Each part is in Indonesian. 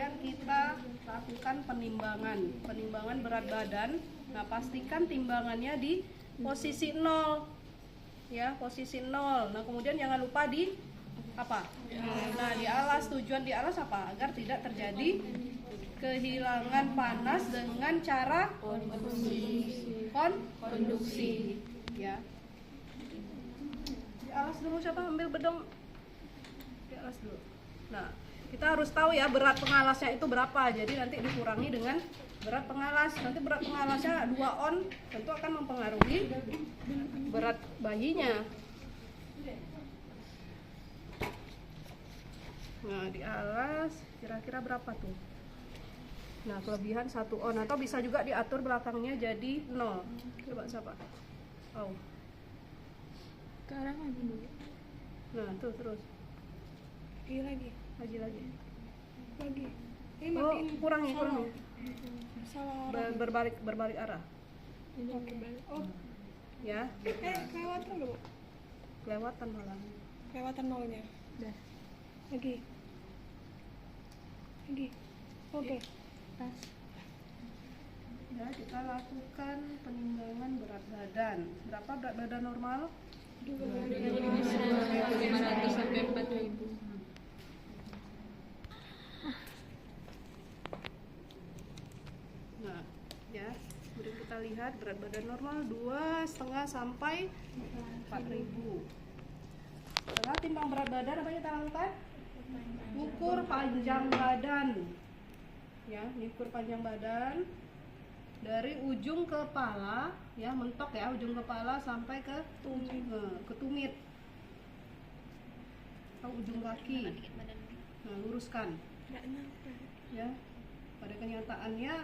kemudian kita lakukan penimbangan berat badan. Nah, pastikan timbangannya di posisi 0 ya, posisi 0. Nah, kemudian jangan lupa di apa? Nah, di alas. Tujuan di alas apa? Agar tidak terjadi kehilangan panas dengan cara konduksi ya. Di alas dulu, siapa ambil bedong? Di alas dulu. Nah, kita harus tahu ya berat pengalasnya itu berapa. Jadi nanti dikurangi dengan berat pengalas. Nanti berat pengalasnya 2 on, tentu akan mempengaruhi berat bayinya. Nah, di alas kira-kira berapa tuh? Nah, kelebihan 1 on, atau bisa juga diatur belakangnya jadi 0. Coba siapa? Oh. Sekarang lagi dulu. Nah, tuh terus. Lagi. Ini Oh, makin kurangi. salah arah. Berbalik arah. Oke, balik. Oh, Ya. kelewatan dulu. Kelewatan malah. Kelewatan nolnya. Dah. Lagi. Oke. Pas. Ya, kita lakukan penimbangan berat badan. Berapa berat badan normal? 2.500 sampai 4.000. Nah, ya. Kemudian kita lihat berat badan normal 2,5 sampai 4.000. Setelah timbang berat badan, apa yang kita lakukan? Ukur panjang badan. Ya, ukur panjang badan dari ujung kepala, ya, mentok ya, ujung kepala sampai ke tumit atau ujung kaki. Nah, luruskan. Ya, pada kenyataannya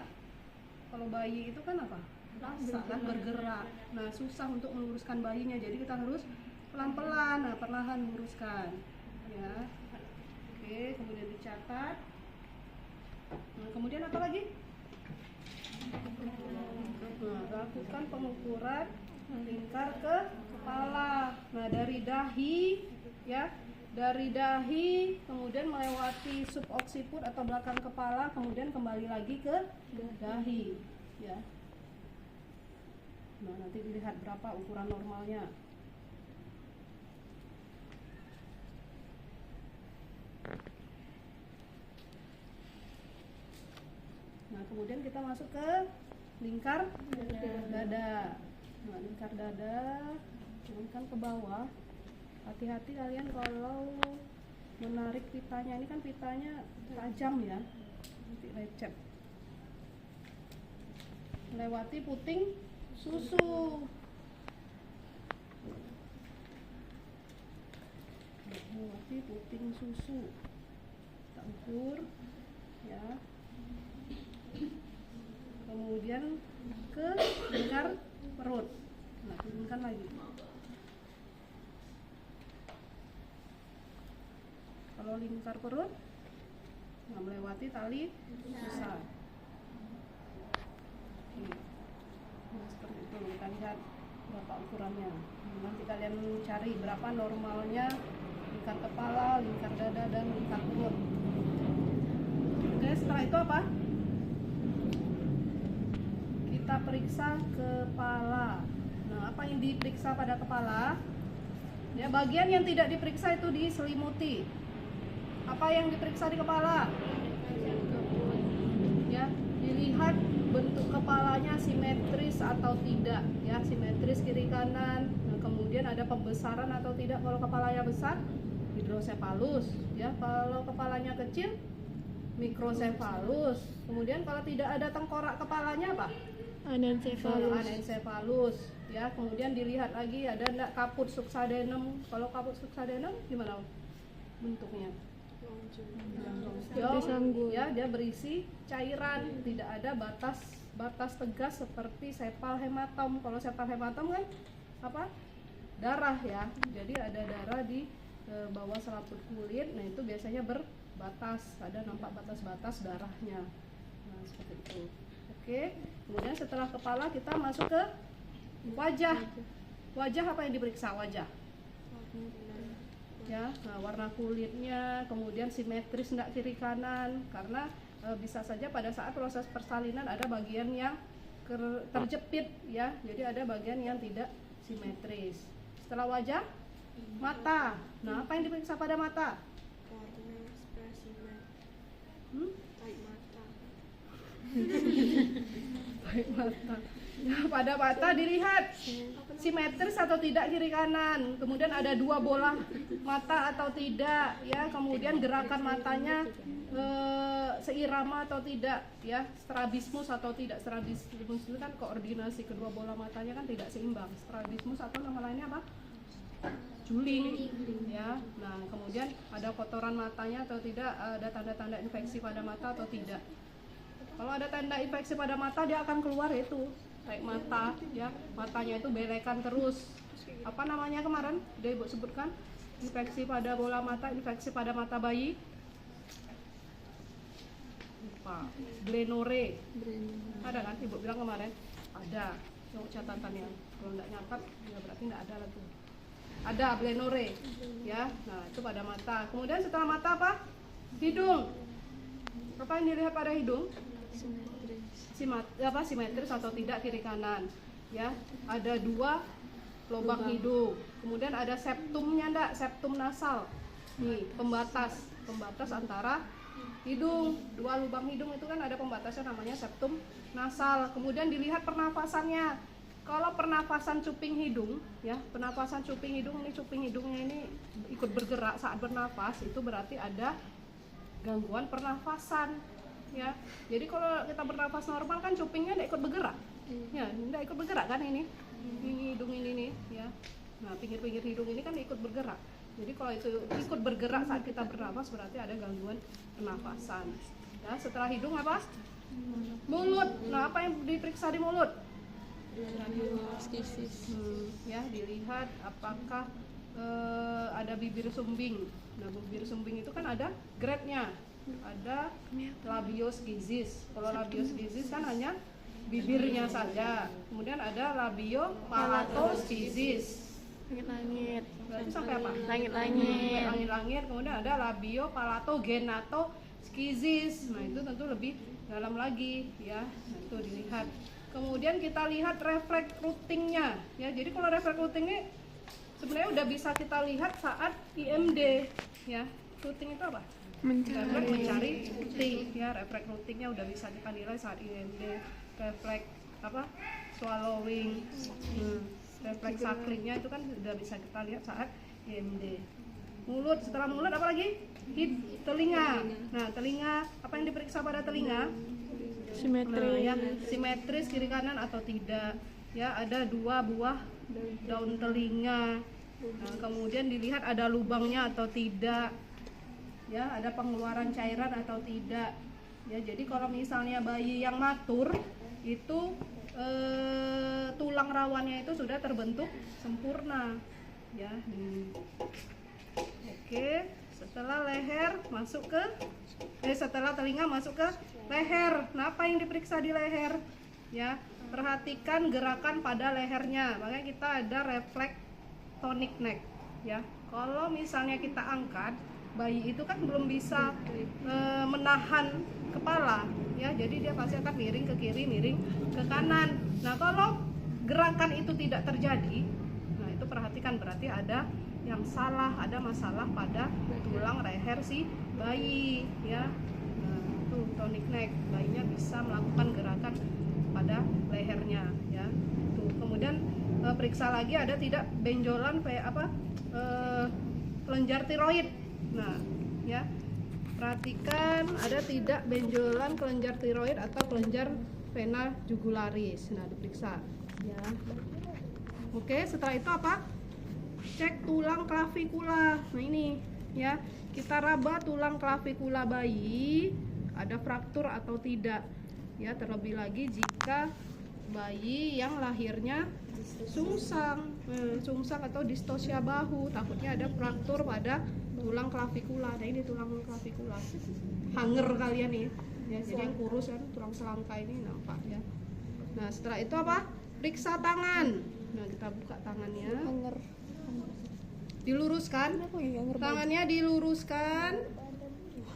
kalau bayi itu kan apa? Rasa kan bergerak. Nah, susah untuk meluruskan bayinya. Jadi kita harus pelan-pelan, nah, perlahan luruskan. Ya. Oke, kemudian dicatat. Nah, kemudian apa lagi? Nah, lakukan pengukuran lingkar ke kepala. Nah, dari dahi, ya, dari dahi, kemudian melewati subocciput atau belakang kepala, kemudian kembali lagi ke dahi, ya. Nah, nanti dilihat berapa ukuran normalnya. Nah, kemudian kita masuk ke lingkar dada. Nah, lingkar dada, turunkan ke bawah. Hati-hati kalian kalau menarik pitanya. Ini kan pitanya tajam ya, nanti lecet. Melewati puting susu. Melewati puting susu. Kita ukur, ya. Kemudian ke lingkar perut. Nah, turunkan lagi. Kalau lingkar perut, nah, melewati tali pusar. Nah, seperti itu. Kita lihat berapa ukurannya. Nanti kalian cari berapa normalnya lingkar kepala, lingkar dada, dan lingkar perut. Oke, setelah itu apa? Kita periksa kepala. Nah, apa yang diperiksa pada kepala? Ya, bagian yang tidak diperiksa itu diselimuti. Apa yang diperiksa di kepala? Ya, dilihat bentuk kepalanya simetris atau tidak, ya, simetris kiri kanan. Nah, kemudian ada pembesaran atau tidak. Kalau kepalanya besar, hidrosefalus, ya. Kalau kepalanya kecil, mikrosefalus. Kemudian kalau tidak ada tengkorak kepalanya apa? Anencefalus, ya. Kemudian dilihat lagi ada enggak kaput suksadenum. Kalau kaput suksadenum gimana bentuknya? Ya, dia berisi cairan, tidak ada batas tegas seperti sepal hematom. Kalau sepal hematom kan apa? Darah, ya. Jadi ada darah di bawah selaput kulit. Nah, itu biasanya berbatas, ada nampak batas-batas darahnya. Nah, seperti itu. Oke, kemudian setelah kepala kita masuk ke wajah. Wajah apa yang diperiksa? Wajah, ya. Nah, warna kulitnya, kemudian simetris enggak kiri kanan, karena bisa saja pada saat proses persalinan ada bagian yang terjepit ya, jadi ada bagian yang tidak simetris. Setelah wajah, mata. Nah, apa yang diperiksa pada mata? Warna, spesimen, tarik mata. Baik, mata. Nah, pada mata dilihat simetris atau tidak kiri kanan, kemudian ada dua bola mata atau tidak ya, kemudian gerakan matanya seirama atau tidak ya, strabismus atau tidak. Strabismus itu kan koordinasi kedua bola matanya kan tidak seimbang. Strabismus atau nama lainnya apa? Juling ya. Nah, kemudian ada kotoran matanya atau tidak, ada tanda-tanda infeksi pada mata atau tidak. Kalau ada tanda infeksi pada mata, dia akan keluar itu kayak mata ya, matanya itu belekan terus. Apa namanya kemarin udah Ibu sebutkan? Infeksi pada bola mata, infeksi pada mata bayi. Lupa. Blenore. Ada kan Ibu bilang kemarin? Ada. Yang catatannya. Kalau enggak nyatat ya berarti enggak ada lagi. Ada blenore ya. Nah, itu pada mata. Kemudian setelah mata apa? Hidung. Apa yang dilihat pada hidung? Simetris atau tidak kiri kanan ya. Ada dua lubang hidung, kemudian ada septumnya enggak, septum nasal nih, pembatas antara hidung. Dua lubang hidung itu kan ada pembatasnya, namanya septum nasal. Kemudian dilihat pernafasannya. Kalau pernafasan cuping hidung ya, pernafasan cuping hidung ini, cuping hidungnya ini ikut bergerak saat bernafas, itu berarti ada gangguan pernafasan ya. Jadi kalau kita bernafas normal kan cupingnya tidak ikut bergerak ya, tidak ikut bergerak kan ini hidung ini nih ya. Nah, pinggir-pinggir hidung ini kan ikut bergerak. Jadi kalau itu ikut bergerak saat kita bernafas berarti ada gangguan pernafasan ya. Setelah hidung apa? Mulut. Nah, apa yang diperiksa di mulut? Ya, dilihat apakah ada bibir sumbing. Nah, bibir sumbing itu kan ada grade-nya. Ada labioskisis. Kalau labioskisis kan hanya bibirnya saja. Kemudian ada labiopalatoskisis. Langit-langit. Berarti sampai apa? Langit-langit. Langit-langit. Kemudian ada labiopalatogenatoskisis. Nah, itu tentu lebih dalam lagi ya. Nah, itu dilihat. Kemudian kita lihat refleks routingnya ya. Jadi kalau refleks routing ini sebenarnya udah bisa kita lihat saat IMD ya. Routing itu apa? Mencari routing ya. Refleks routingnya udah bisa kita nilai saat IMD. Refleks apa? Swallowing. Refleks sucklingnya itu kan udah bisa kita lihat saat IMD. Mulut, setelah mulut apa lagi? Telinga. Nah, telinga, apa yang diperiksa pada telinga? Simetris. Nah, ya, simetris kiri kanan atau tidak. Ya, ada dua buah daun telinga. Nah, kemudian dilihat ada lubangnya atau tidak. Ya, ada pengeluaran cairan atau tidak. Ya, jadi kalau misalnya bayi yang matur itu tulang rawannya itu sudah terbentuk sempurna. Ya, Oke, setelah leher masuk ke setelah telinga masuk ke leher. Nah, apa yang diperiksa di leher? Ya, perhatikan gerakan pada lehernya. Makanya kita ada refleks tonic neck. Ya, kalau misalnya kita angkat, bayi itu kan belum bisa menahan kepala. Ya, jadi dia pasti akan miring ke kiri, miring ke kanan. Nah, kalau gerakan itu tidak terjadi, nah itu perhatikan berarti ada yang salah, ada masalah pada tulang leher si bayi ya. Nah, itu tonic neck, bayinya bisa melakukan gerakan pada lehernya ya. Tuh, kemudian periksa lagi ada tidak benjolan kelenjar tiroid. Nah, ya. Perhatikan ada tidak benjolan kelenjar tiroid atau kelenjar vena jugularis. Nah, diperiksa ya. Oke, setelah itu apa? Cek tulang klavikula. Nah, ini ya, kita raba tulang klavikula bayi ada fraktur atau tidak. Ya, terlebih lagi jika bayi yang lahirnya sungsang atau distosia bahu, takutnya ada fraktur pada tulang klavikula. Nah, ini tulang klavikula. Hanger kalian nih. Ya, jadi yang kurus kan tulang selangka ini nampak ya. Nah, setelah itu apa? Periksa tangan. Nah, kita buka tangannya. Diluruskan. Tangannya diluruskan.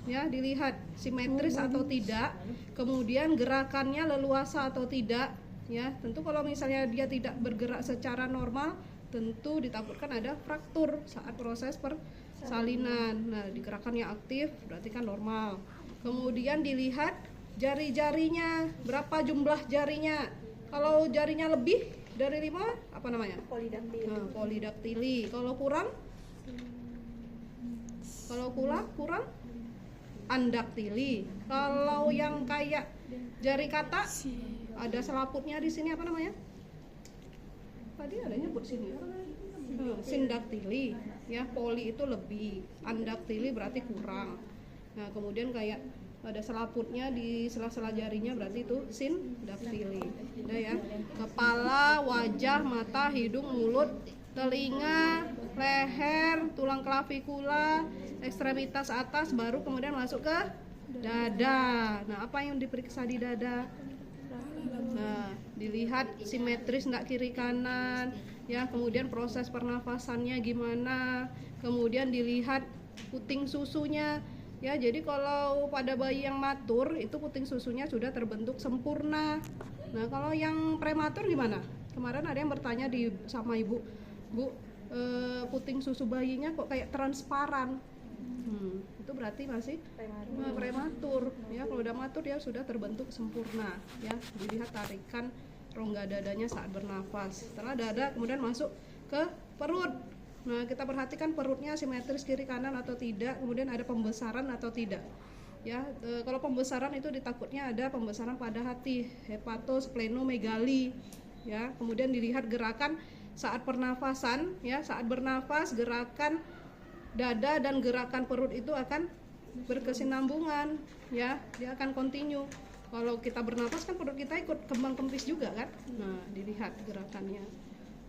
ya, dilihat simetris atau tidak, kemudian gerakannya leluasa atau tidak, ya. Tentu kalau misalnya dia tidak bergerak secara normal, tentu ditakutkan ada fraktur saat proses persalinan. Nah, gerakannya aktif berarti kan normal. Kemudian dilihat jari-jarinya, berapa jumlah jarinya. Kalau jarinya lebih dari 5, apa namanya? Polidaktili. Nah, polidaktili. Kalau kurang andaktili. Kalau yang kayak jari kata ada selaputnya di sini, apa namanya? Tadi ada nyebut sini. Sindaktili, ya. Poli itu lebih, andaktili berarti kurang. Nah, kemudian kayak ada selaputnya di sela-sela jarinya berarti itu sindaktili. Udah ya. Kepala, wajah, mata, hidung, mulut, telinga, leher, tulang klavikula, ekstremitas atas, baru kemudian masuk ke dada. Nah, apa yang diperiksa di dada? Nah, dilihat simetris enggak kiri kanan, ya. Kemudian proses pernafasannya gimana, kemudian dilihat puting susunya, ya. Jadi kalau pada bayi yang matur itu puting susunya sudah terbentuk sempurna. Nah, kalau yang prematur gimana? Kemarin ada yang bertanya sama ibu, Bu, puting susu bayinya kok kayak transparan. Itu berarti masih prematur, ya. Kalau udah matur dia sudah terbentuk sempurna, ya. Dilihat tarikan rongga dadanya saat bernafas. Setelah dada kemudian masuk ke perut. Nah, kita perhatikan perutnya simetris kiri kanan atau tidak, kemudian ada pembesaran atau tidak, ya. Kalau pembesaran itu ditakutnya ada pembesaran pada hati, hepatosplenomegali, ya. Kemudian dilihat gerakan saat pernafasan, ya. Saat bernafas gerakan dada dan gerakan perut itu akan berkesinambungan, ya. Dia akan continue. Kalau kita bernafas kan perut kita ikut kembang kempis juga kan. Nah, dilihat gerakannya.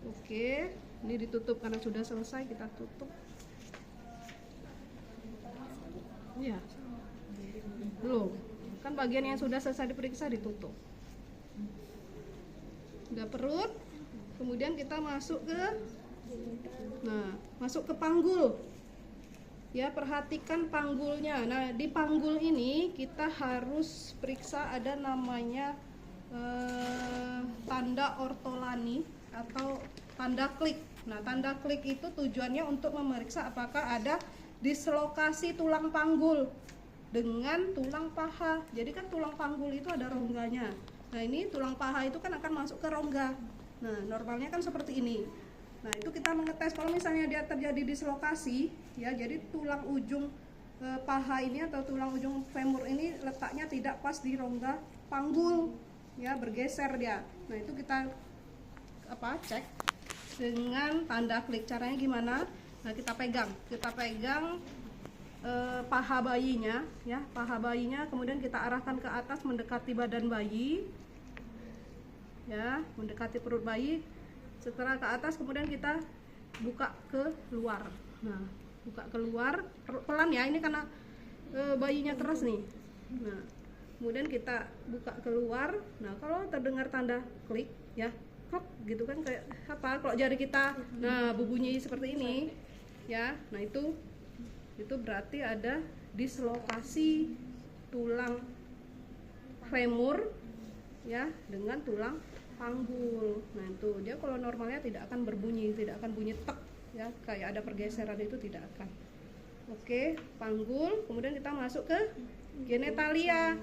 Oke, ini ditutup karena sudah selesai, kita tutup. Ya. Belum. Kan bagian yang sudah selesai diperiksa ditutup. Udah perut. Kemudian kita masuk ke panggul. Ya, perhatikan panggulnya. Nah, di panggul ini kita harus periksa ada namanya tanda ortolani atau tanda klik. Nah, tanda klik itu tujuannya untuk memeriksa apakah ada dislokasi tulang panggul dengan tulang paha. Jadi kan tulang panggul itu ada rongganya. Nah, ini tulang paha itu kan akan masuk ke rongga. Nah, normalnya kan seperti ini. Nah, itu kita mengetes kalau misalnya dia terjadi dislokasi, ya. Jadi tulang ujung paha ini atau tulang ujung femur ini letaknya tidak pas di rongga panggul, ya, bergeser dia. Nah, itu kita cek dengan tanda klik. Caranya gimana? Nah, kita pegang paha bayinya, ya, paha bayinya, kemudian kita arahkan ke atas mendekati badan bayi, ya, mendekati perut bayi. Setelah ke atas kemudian kita buka ke luar. Nah, buka keluar pelan ya, ini karena bayinya keras nih. Nah, kemudian kita buka keluar. Nah, kalau terdengar tanda klik, ya, klok gitu kan, kayak apa? Kalau jari kita, nah, berbunyi seperti ini, ya. Nah, itu berarti ada dislokasi tulang femur, ya, dengan tulang panggul. Nah, itu dia kalau normalnya tidak akan berbunyi, tidak akan bunyi tek, ya, kayak ada pergeseran, itu tidak akan. Oke, panggul. Kemudian kita masuk ke genitalia.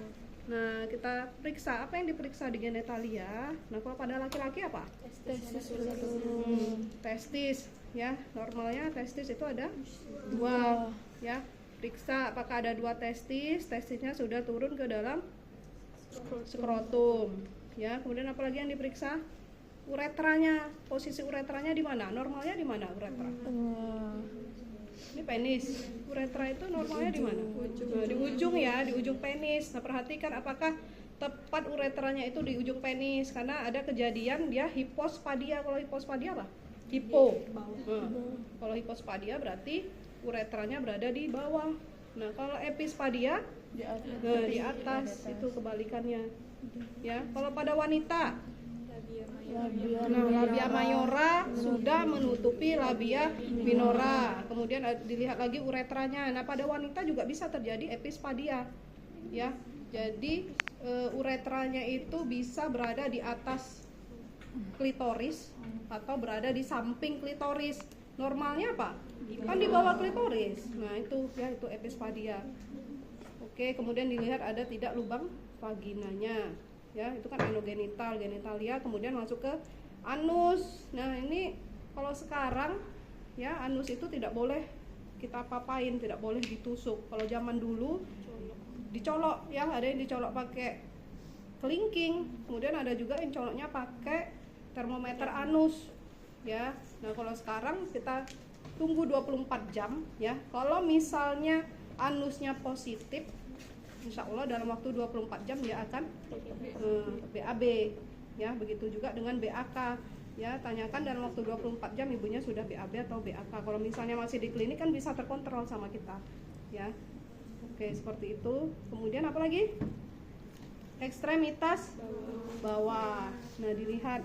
Nah, kita periksa apa yang diperiksa di genitalia. Nah, kalau pada laki-laki apa? Testis, ya. Normalnya testis itu ada 2, ya. Periksa apakah ada 2 testis. Testisnya sudah turun ke dalam skrotum. Ya, kemudian apalagi yang diperiksa? Uretranya. Posisi uretranya di mana? Normalnya di mana uretra? Ini penis. Uretra itu normalnya di mana? Nah, di ujung, ya, di ujung penis. Nah, perhatikan apakah tepat uretranya itu di ujung penis, karena ada kejadian dia hipospadia. Kalau hipospadia apa? Hipo. Nah, kalau hipospadia berarti uretranya berada di bawah. Nah, kalau epispadia di atas, itu kebalikannya. Ya, kalau pada wanita Nah, labia mayora sudah menutupi labia minora. Kemudian dilihat lagi uretranya. Nah, pada wanita juga bisa terjadi epispadia. Ya. Jadi uretranya itu bisa berada di atas klitoris atau berada di samping klitoris. Normalnya apa? Kan di bawah klitoris. Nah, itu ya, itu epispadia. Oke, kemudian dilihat ada tidak lubang vaginanya. Ya, itu kan anogenital, genitalia, kemudian masuk ke anus. Nah, ini kalau sekarang ya, anus itu tidak boleh kita papain, tidak boleh ditusuk. Kalau zaman dulu dicolok ya, ada yang dicolok pakai kelingking, kemudian ada juga yang coloknya pakai termometer anus ya. Nah, kalau sekarang kita tunggu 24 jam ya. Kalau misalnya anusnya positif, insya Allah dalam waktu 24 jam dia akan BAB ya. Begitu juga dengan BAK ya, tanyakan dalam waktu 24 jam ibunya sudah BAB atau BAK. Kalau misalnya masih di klinik kan bisa terkontrol sama kita ya. Oke, seperti itu. Kemudian apa lagi? Ekstremitas bawah. Nah, dilihat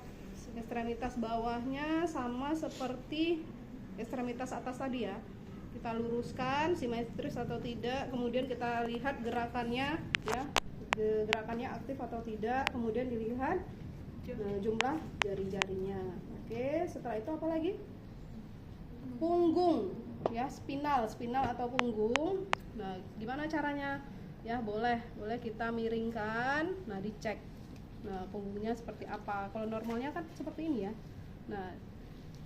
ekstremitas bawahnya sama seperti ekstremitas atas tadi ya. Kita luruskan simetris atau tidak, kemudian kita lihat gerakannya ya, gerakannya aktif atau tidak, kemudian dilihat jumlah jari-jarinya. Oke, setelah itu apa lagi? Punggung ya, spinal atau punggung. Nah, gimana caranya? Ya, boleh kita miringkan. Nah, dicek. Nah, punggungnya seperti apa? Kalau normalnya kan seperti ini ya. Nah,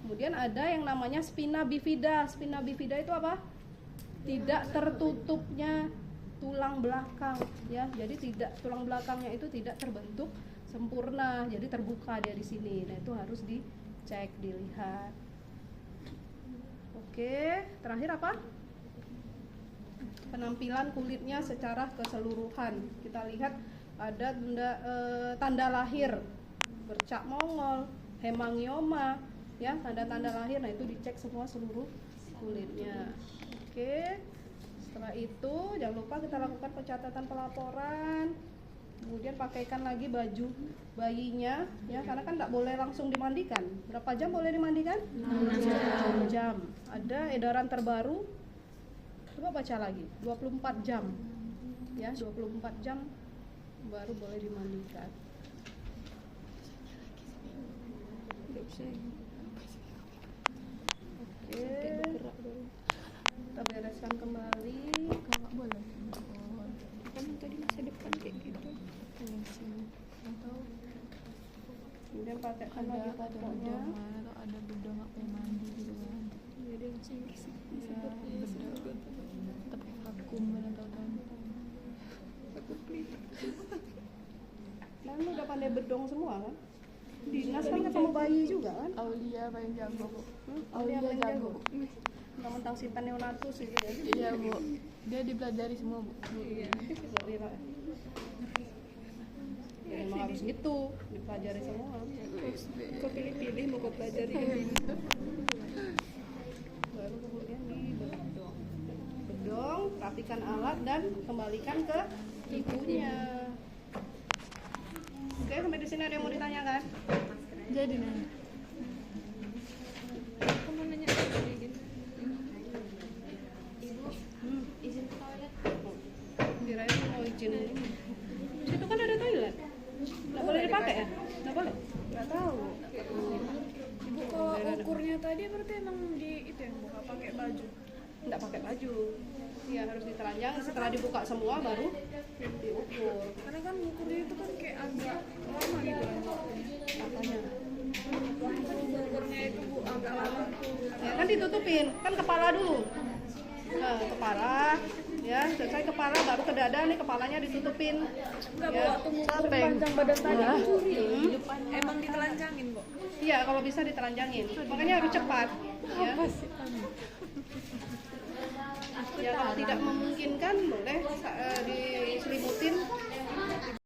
kemudian ada yang namanya spina bifida. Spina bifida itu apa? Tidak tertutupnya tulang belakang ya. Jadi tulang belakangnya itu tidak terbentuk sempurna. Jadi terbuka dia di sini. Nah, itu harus dicek, dilihat. Oke, terakhir apa? Penampilan kulitnya secara keseluruhan. Kita lihat ada tanda lahir, bercak mongol, hemangioma ya, tanda-tanda lahir. Nah, itu dicek semua seluruh kulitnya. Oke, setelah itu jangan lupa kita lakukan pencatatan pelaporan. Kemudian pakaikan lagi baju bayinya ya, karena kan tidak boleh langsung dimandikan. Berapa jam boleh dimandikan? 6 jam. Ada edaran terbaru, coba baca lagi, 24 jam ya, 24 jam baru boleh dimandikan. Oke, kita bereskan kembali. Nggak boleh. Kan tadi masa depan kayak gitu. Kemudian pakaikan lagi fotonya. Atau ada bedah nggak pengen mandi gitu kan. Ada yang sih. Ya, bedah. Tapi vakum atau tampon. Aku pelit. Nah, lu udah pandai bedong semua kan? Dinas kan ketemu bayi juga kan? Aulia paling jago bu. Aulia paling jago. Bu. Tentang simpan neonatus gitu ya. Iya bu. Dia dipelajari semua bu. Iya. Ya, memang harus gitu, dipelajari semua. Kau pilih-pilih mau kau pelajari. Baru kemudian dibedong. Bedong, rapikan alat dan kembalikan ke ibunya. Oke, sampai di sini ada yang mau ditanyakan? Jadi nih. Aku mau nanya lagi gitu. Ibu, izin ke toilet. Kirain mau izin ini. Situ kan ada toilet. Nggak boleh dipakai ya? Nggak boleh? Nggak tahu. Ibu kalau ukurnya tadi berarti emang di itu yang buka pakai baju. Nggak pakai baju. Iya, harus ditelanjang. Setelah dibuka semua baru diukur. Karena kan ukurnya itu kan kayak agak lama gitu kan. Apanya? Ukurnya itu bu agak lama. Ya kan ditutupin, kan kepala dulu. Nah, kepala, ya selesai kepala baru ke dada, nih kepalanya ditutupin. Enggak bu, Ya. waktu ngukur panjang badan tadi Ya. emang ditelanjangin bu. Iya, kalau bisa ditelanjangin. Makanya harus cepat. Ya. Ya, kalau tidak memungkinkan boleh diselimutin